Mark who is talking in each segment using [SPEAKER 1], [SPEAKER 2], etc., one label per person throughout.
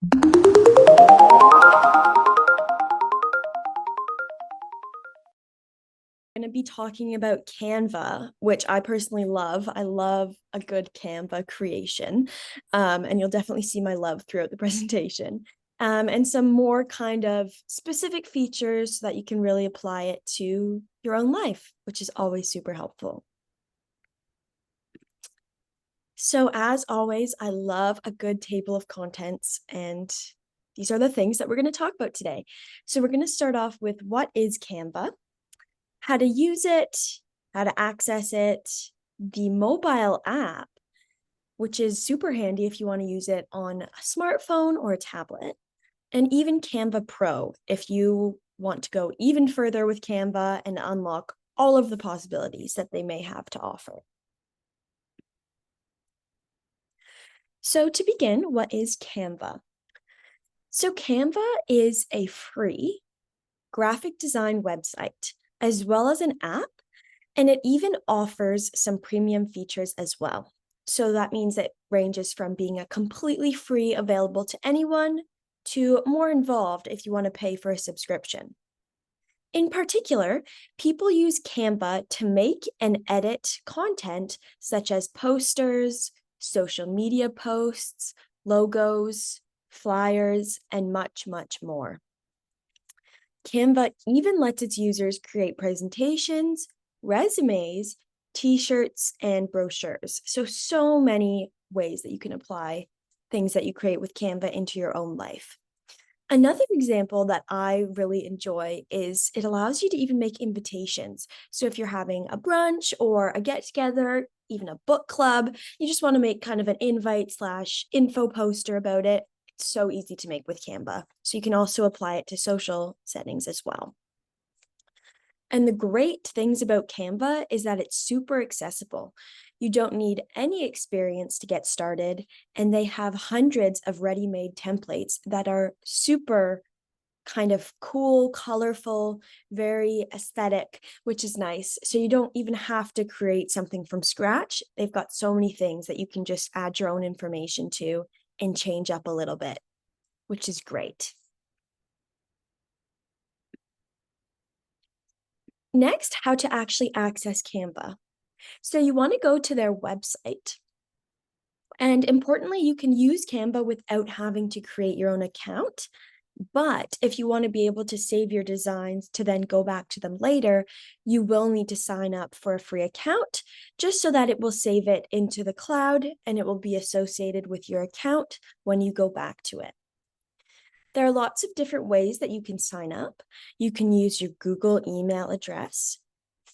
[SPEAKER 1] Going to be talking about Canva, which I personally love. I love a good Canva creation, and you'll definitely see my love throughout the presentation. And some more kind of specific features so that you can really apply it to your own life, which is always super helpful. So as always, I love a good table of contents, and these are the things that we're going to talk about today. So we're going to start off with what is Canva, how to use it, how to access it, the mobile app, which is super handy if you want to use it on a smartphone or a tablet, and even Canva Pro if you want to go even further with Canva and unlock all of the possibilities that they may have to offer. So to begin, what is Canva? So Canva is a free graphic design website as well as an app, and it even offers some premium features as well. So that means it ranges from being a completely free, available to anyone, to more involved if you want to pay for a subscription. In particular, people use Canva to make and edit content such as posters, social media posts, logos, flyers, and much, much more. Canva even lets its users create presentations, resumes, t-shirts, and brochures. So many ways that you can apply things that you create with Canva into your own life. Another example that I really enjoy is it allows you to even make invitations. So if you're having a brunch or a get-together, even a book club, you just want to make kind of an invite/info poster about it. It's so easy to make with Canva. So you can also apply it to social settings as well. And the great things about Canva is that it's super accessible. You don't need any experience to get started, and they have hundreds of ready-made templates that are super kind of cool, colorful, very aesthetic, which is nice. So you don't even have to create something from scratch. They've got so many things that you can just add your own information to and change up a little bit, which is great. Next, how to actually access Canva. So you want to go to their website. And importantly, you can use Canva without having to create your own account. But if you want to be able to save your designs to then go back to them later, you will need to sign up for a free account just so that it will save it into the cloud and it will be associated with your account when you go back to it. There are lots of different ways that you can sign up. You can use your Google email address,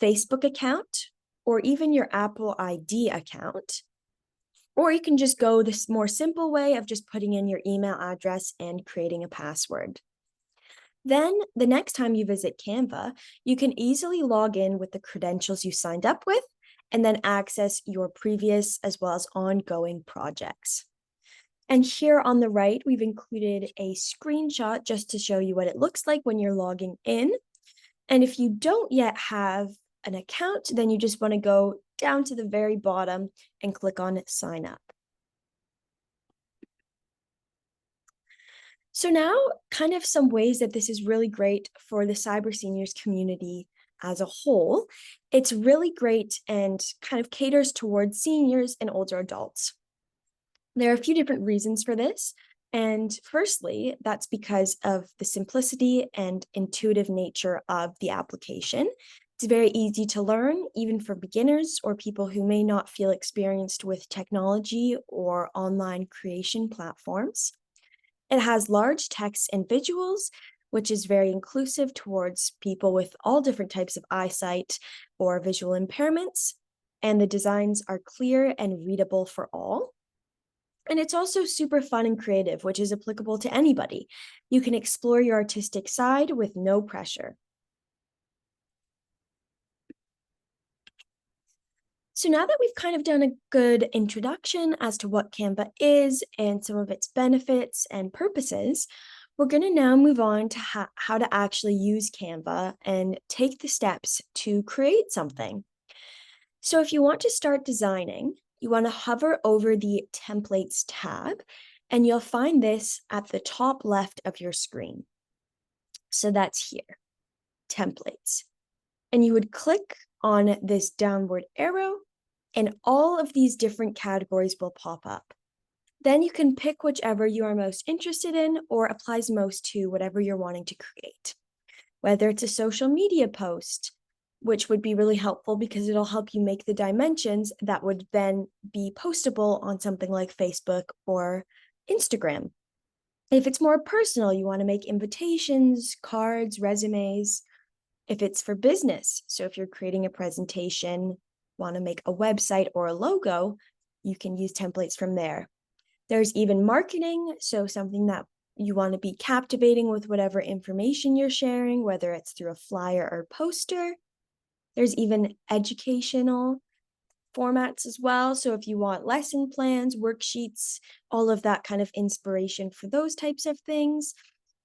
[SPEAKER 1] Facebook account, or even your Apple ID account. Or you can just go this more simple way of just putting in your email address and creating a password. Then the next time you visit Canva, you can easily log in with the credentials you signed up with and then access your previous as well as ongoing projects. And here on the right, we've included a screenshot just to show you what it looks like when you're logging in. And if you don't yet have an account, then you just want to go down to the very bottom and click on sign up. So now kind of some ways that this is really great for the cyber seniors community as a whole. It's really great and kind of caters towards seniors and older adults. There are a few different reasons for this. And firstly, that's because of the simplicity and intuitive nature of the application. It's very easy to learn, even for beginners or people who may not feel experienced with technology or online creation platforms. It has large text and visuals, which is very inclusive towards people with all different types of eyesight or visual impairments. And the designs are clear and readable for all. And it's also super fun and creative, which is applicable to anybody. You can explore your artistic side with no pressure. So now that we've kind of done a good introduction as to what Canva is and some of its benefits and purposes, we're going to now move on to how to actually use Canva and take the steps to create something. So if you want to start designing, you want to hover over the Templates tab And you'll find this at the top left of your screen. So that's here, templates. And you would click on this downward arrow, and all of these different categories will pop up. Then you can pick whichever you are most interested in or applies most to whatever you're wanting to create. Whether it's a social media post, which would be really helpful because it'll help you make the dimensions that would then be postable on something like Facebook or Instagram. If it's more personal, you want to make invitations, cards, resumes. If it's for business, so if you're creating a presentation, want to make a website or a logo, you can use templates from there. There's even marketing, so something that you want to be captivating with whatever information you're sharing, whether it's through a flyer or poster. There's even educational formats as well. So if you want lesson plans, worksheets, all of that kind of inspiration for those types of things.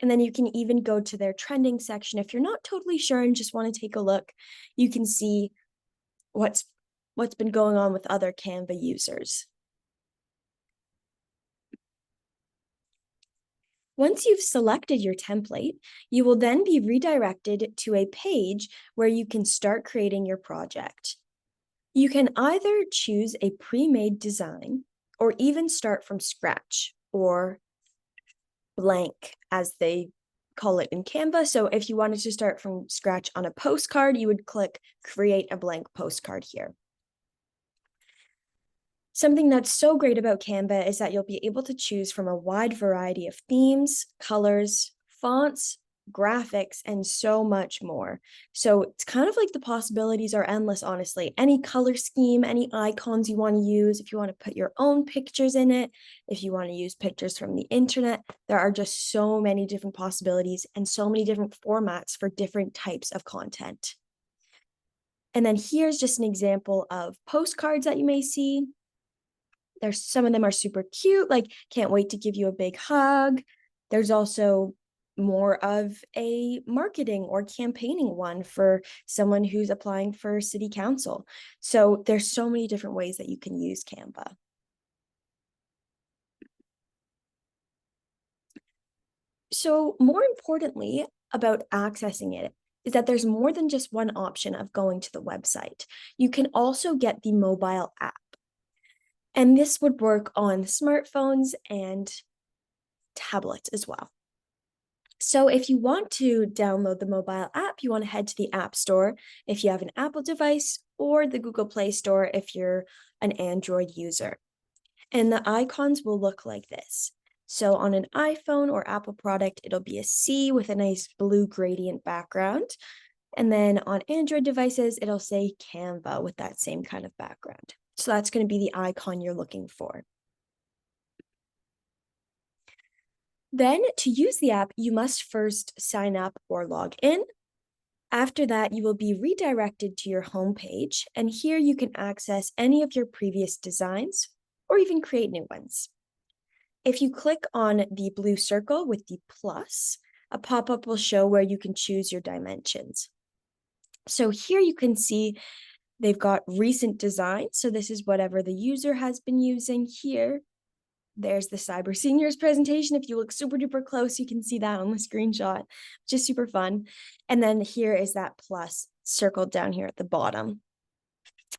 [SPEAKER 1] And then you can even go to their trending section. If you're not totally sure and just want to take a look, you can see what's been going on with other Canva users. Once you've selected your template, you will then be redirected to a page where you can start creating your project. You can either choose a pre-made design or even start from scratch or blank, as they call it in Canva. So if you wanted to start from scratch on a postcard, you would click create a blank postcard here. Something that's so great about Canva is that you'll be able to choose from a wide variety of themes, colors, fonts, graphics, and so much more. So it's kind of like the possibilities are endless, honestly. Any color scheme, any icons you want to use, if you want to put your own pictures in it, if you want to use pictures from the internet, there are just so many different possibilities and so many different formats for different types of content. And then here's just an example of postcards that you may see. There's some of them are super cute, like can't wait to give you a big hug. There's also more of a marketing or campaigning one for someone who's applying for city council. So there's so many different ways that you can use Canva. So more importantly about accessing it is that there's more than just one option of going to the website. You can also get the mobile app. And this would work on smartphones and tablets as well. So if you want to download the mobile app, you want to head to the App Store if you have an Apple device, or the Google Play Store if you're an Android user. And the icons will look like this. So on an iPhone or Apple product, it'll be a C with a nice blue gradient background. And then on Android devices, it'll say Canva with that same kind of background. So that's going to be the icon you're looking for. Then to use the app, you must first sign up or log in. After that, you will be redirected to your home page, and here you can access any of your previous designs or even create new ones. If you click on the blue circle with the plus, a pop-up will show where you can choose your dimensions. So here you can see they've got recent designs. So this is whatever the user has been using here. There's the Cyber Seniors presentation. If you look super duper close, you can see that on the screenshot, which is super fun. And then here is that plus circled down here at the bottom.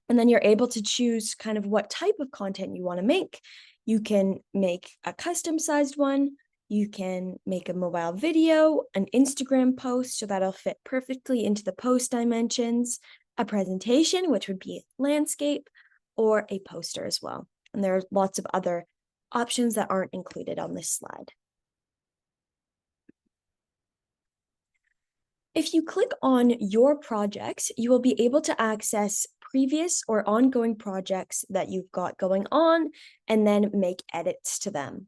[SPEAKER 1] And then you're able to choose kind of what type of content you want to make. You can make a custom sized one. You can make a mobile video, an Instagram post, so that'll fit perfectly into the post dimensions, a presentation, which would be landscape, or a poster as well. And there are lots of other options that aren't included on this slide. If you click on your projects, you will be able to access previous or ongoing projects that you've got going on and then make edits to them.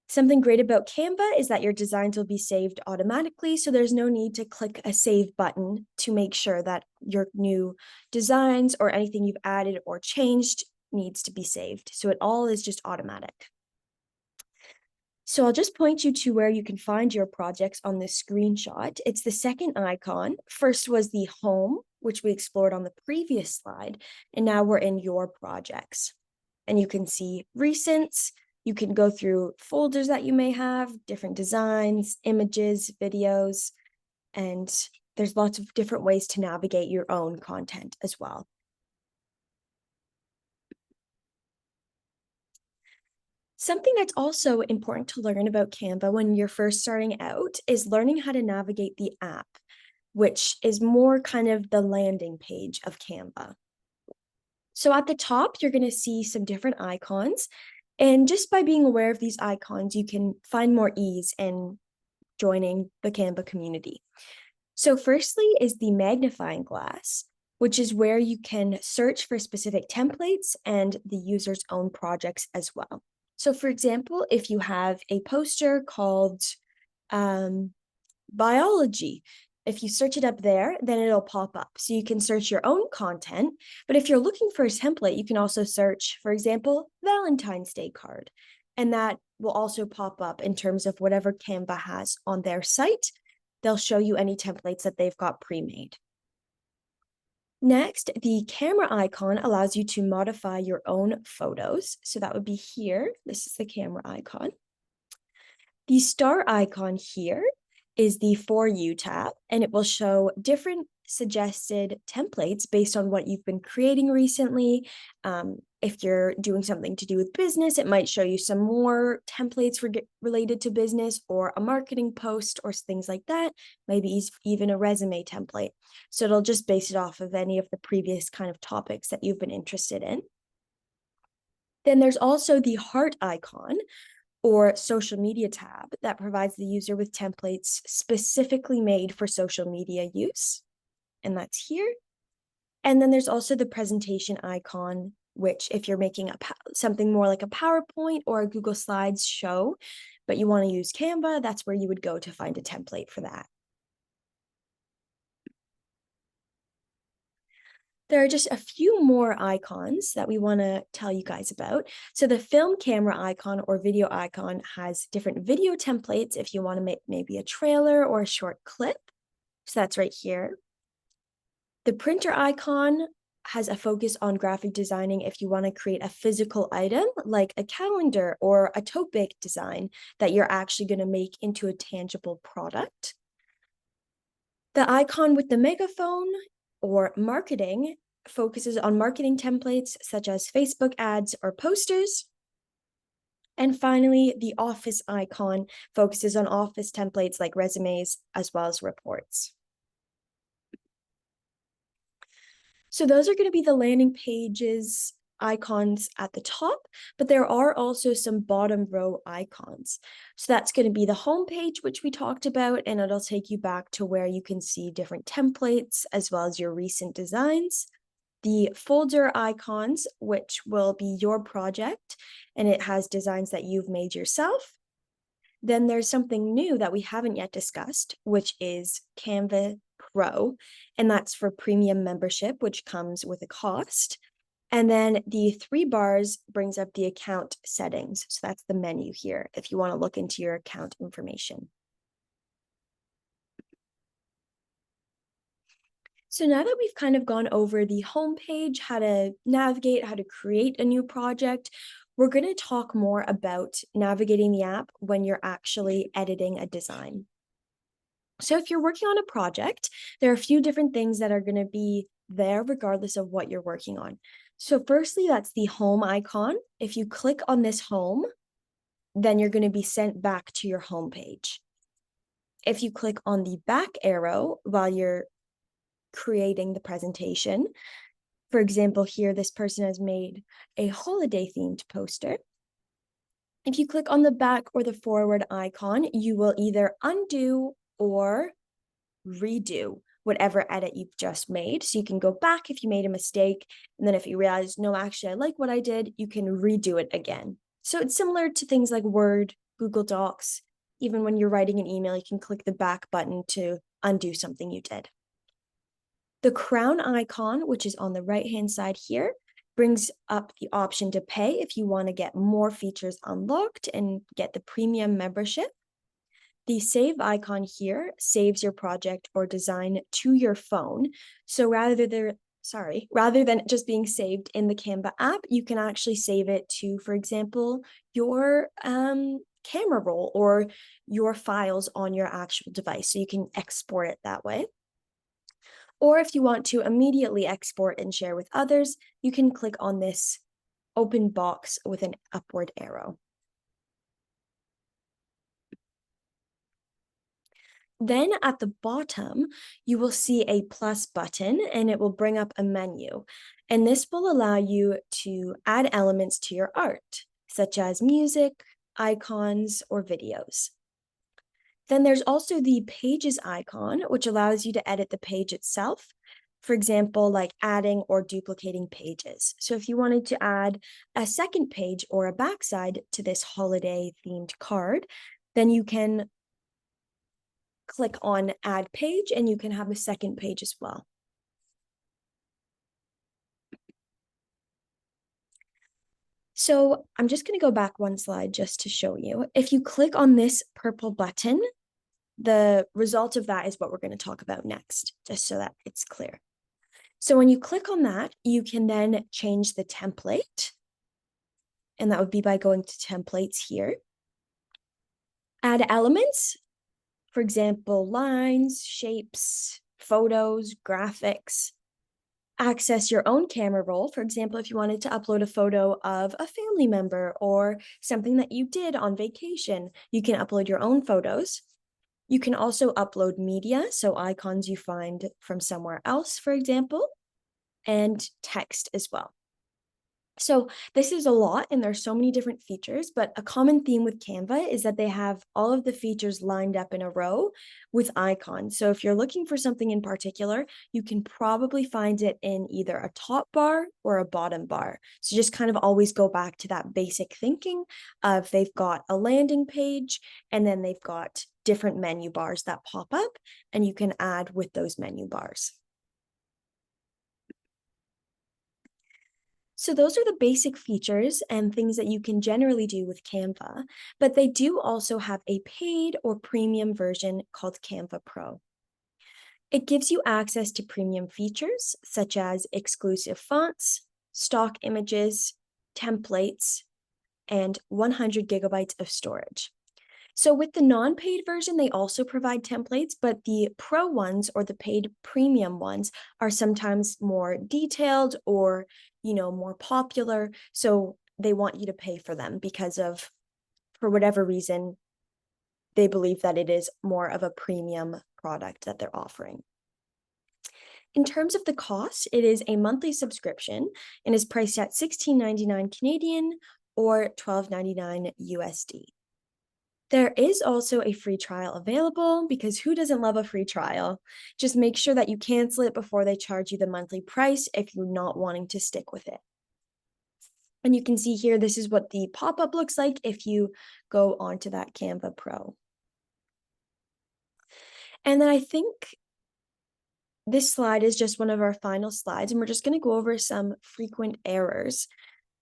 [SPEAKER 1] Something great about Canva is that your designs will be saved automatically, so there's no need to click a save button to make sure that your new designs or anything you've added or changed needs to be saved. So it all is just automatic. So I'll just point you to where you can find your projects on this screenshot. It's the second icon. First was the home, which we explored on the previous slide, and now we're in your projects. And you can see recents, You can go through folders that you may have, different designs, images, videos, and there's lots of different ways to navigate your own content as well. Something that's also important to learn about Canva when you're first starting out is learning how to navigate the app, which is more kind of the landing page of Canva. So at the top, you're going to see some different icons. And just by being aware of these icons, you can find more ease in joining the Canva community. So firstly is the magnifying glass, which is where you can search for specific templates and the user's own projects as well. So for example, if you have a poster called biology, if you search it up there, then it'll pop up. So you can search your own content, but if you're looking for a template, you can also search, for example, Valentine's Day card. And that will also pop up in terms of whatever Canva has on their site. They'll show you any templates that they've got pre-made. Next, the camera icon allows you to modify your own photos. So that would be here. This is the camera icon. The star icon here is the For You tab, and it will show different suggested templates based on what you've been creating recently. If you're doing something to do with business, it might show you some more templates related to business or a marketing post or things like that, maybe even a resume template. So it'll just base it off of any of the previous kind of topics that you've been interested in. Then there's also the heart icon, or social media tab, that provides the user with templates specifically made for social media use. And that's here. And then there's also the presentation icon, which if you're making something more like a PowerPoint or a Google Slides show, but you want to use Canva, that's where you would go to find a template for that. There are just a few more icons that we want to tell you guys about. So the film camera icon or video icon has different video templates if you want to make maybe a trailer or a short clip. So that's right here. The printer icon has a focus on graphic designing if you want to create a physical item like a calendar or a tote bag design that you're actually going to make into a tangible product. The icon with the megaphone or marketing focuses on marketing templates such as Facebook ads or posters. And finally, the office icon focuses on office templates like resumes as well as reports. So those are going to be the landing pages icons at the top, but there are also some bottom row icons. So that's going to be the home page, which we talked about, and it'll take you back to where you can see different templates as well as your recent designs. The folder icons, which will be your project, and it has designs that you've made yourself. Then there's something new that we haven't yet discussed, which is Canva Pro, and that's for premium membership, which comes with a cost. And then the 3 bars brings up the account settings. So that's the menu here if you want to look into your account information. So now that we've kind of gone over the homepage, how to navigate, how to create a new project, we're going to talk more about navigating the app when you're actually editing a design. So if you're working on a project, there are a few different things that are going to be there regardless of what you're working on. So firstly, that's the home icon. If you click on this home, then you're going to be sent back to your home page. If you click on the back arrow while you're creating the presentation, for example, here this person has made a holiday themed poster. If you click on the back or the forward icon, you will either undo or redo whatever edit you've just made. So you can go back if you made a mistake. And then if you realize, no, actually, I like what I did, you can redo it again. So it's similar to things like Word, Google Docs. Even when you're writing an email, you can click the back button to undo something you did. The crown icon, which is on the right-hand side here, brings up the option to pay if you want to get more features unlocked and get the premium membership. The save icon here saves your project or design to your phone. So rather rather than just being saved in the Canva app, you can actually save it to, for example, your camera roll or your files on your actual device. So you can export it that way. Or if you want to immediately export and share with others, you can click on this open box with an upward arrow. Then at the bottom, you will see a plus button and it will bring up a menu. And this will allow you to add elements to your art, such as music, icons, or videos. Then there's also the pages icon, which allows you to edit the page itself. For example, like adding or duplicating pages. So if you wanted to add a second page or a backside to this holiday themed card, then you can click on add page and you can have a second page as well. So I'm just going to go back one slide just to show you. If you click on this purple button, the result of that is what we're going to talk about next, just so that it's clear. So when you click on that, you can then change the template. And that would be by going to templates here. Add elements, for example, lines, shapes, photos, graphics. Access your own camera roll. For example, if you wanted to upload a photo of a family member or something that you did on vacation, you can upload your own photos. You can also upload media, so icons you find from somewhere else, for example, and text as well. So this is a lot and there's so many different features, but a common theme with Canva is that they have all of the features lined up in a row with icons. So if you're looking for something in particular, you can probably find it in either a top bar or a bottom bar. So just kind of always go back to that basic thinking of they've got a landing page and then they've got different menu bars that pop up and you can add with those menu bars. So those are the basic features and things that you can generally do with Canva, but they do also have a paid or premium version called Canva Pro. It gives you access to premium features such as exclusive fonts, stock images, templates, and 100 gigabytes of storage. So with the non-paid version, they also provide templates, but the pro ones or the paid premium ones are sometimes more detailed or, more popular. So they want you to pay for them because of, for whatever reason, they believe that it is more of a premium product that they're offering. In terms of the cost, it is a monthly subscription and is priced at $16.99 Canadian or $12.99 USD. There is also a free trial available because who doesn't love a free trial? Just make sure that you cancel it before they charge you the monthly price if you're not wanting to stick with it. And you can see here, this is what the pop-up looks like if you go onto that Canva Pro. And then I think this slide is just one of our final slides, and we're just going to go over some frequent errors.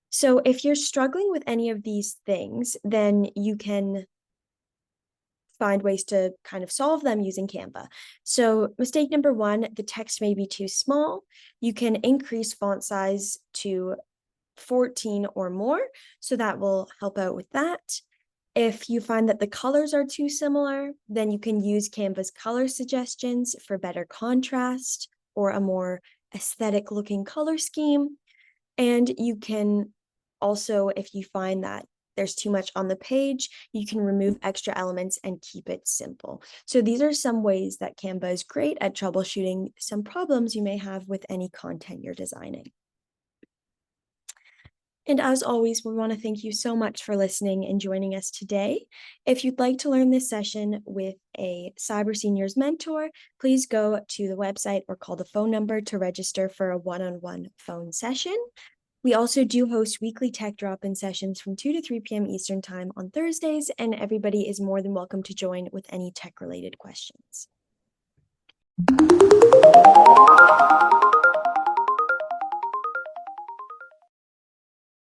[SPEAKER 1] So if you're struggling with any of these things, then you can find ways to kind of solve them using Canva. So mistake number one, the text may be too small. You can increase font size to 14 or more, so that will help out with that. If you find that the colors are too similar, then you can use Canva's color suggestions for better contrast or a more aesthetic looking color scheme. And you can also, if you find that there's too much on the page, you can remove extra elements and keep it simple. So these are some ways that Canva is great at troubleshooting some problems you may have with any content you're designing. And as always, we want to thank you so much for listening and joining us today. If you'd like to learn this session with a Cyber Seniors mentor, please go to the website or call the phone number to register for a one-on-one phone session. We also do host weekly tech drop-in sessions from 2 to 3 p.m. Eastern Time on Thursdays, and everybody is more than welcome to join with any tech-related questions.